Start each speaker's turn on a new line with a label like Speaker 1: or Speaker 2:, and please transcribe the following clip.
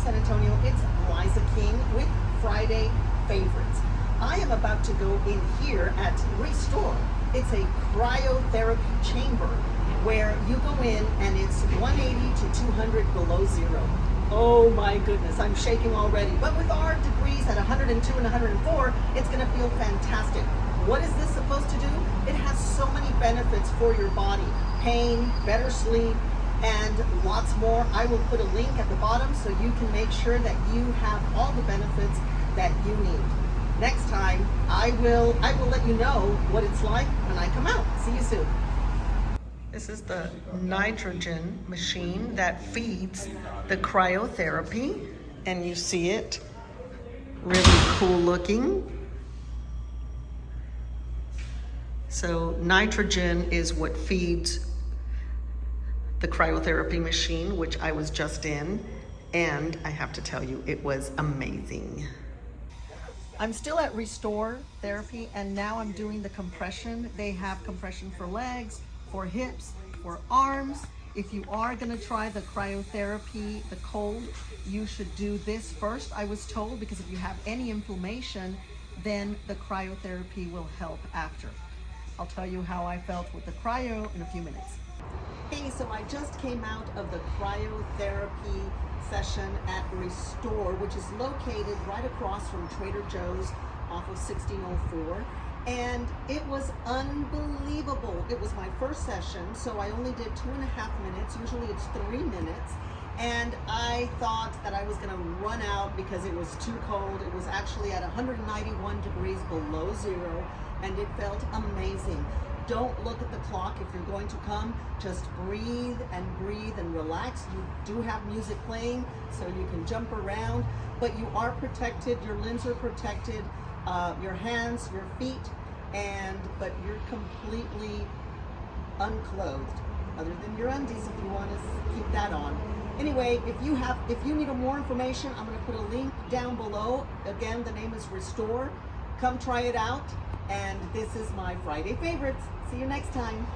Speaker 1: San Antonio. It's Liza King with Friday Favorites. I am about to go in here at Restore. It's a cryotherapy chamber where you go in and it's 180 to 200 below zero. Oh my goodness, I'm shaking already. But with our degrees at 102 and 104, it's gonna feel fantastic. What is this supposed to do? It has so many benefits for your body. Pain, better sleep, and lots more. I will put a link at the bottom so you can make sure that you have all the benefits that you need. Next time, I will let you know what it's like when I come out. See you soon. This is the nitrogen machine that feeds the cryotherapy, and you see it, really cool looking. So nitrogen is what feeds the cryotherapy machine, which I was just in, and I have to tell you, it was amazing. I'm still at Restore Therapy, and now I'm doing the compression. They have compression for legs, for hips, for arms. If you are gonna try the cryotherapy, the cold, you should do this first, I was told, because if you have any inflammation, then the cryotherapy will help after. I'll tell you how I felt with the cryo in a few minutes. Hey, so I just came out of the cryotherapy session at Restore, which is located right across from Trader Joe's off of 1604. And it was unbelievable. It was my first session, so I only did 2.5 minutes. Usually it's 3 minutes. And I thought that I was gonna run out because it was too cold. It was actually at 191 degrees below zero, and it felt amazing. Don't look at the clock if you're going to come. Just breathe and relax. You do have music playing, so you can jump around, but you are protected. Your limbs are protected, your hands, your feet, but you're completely unclothed, other than your undies if you want to keep that on. Anyway, if you need more information, I'm going to put a link down below. Again, the name is Restore. Come try it out. And this is my Friday Favorites. See you next time.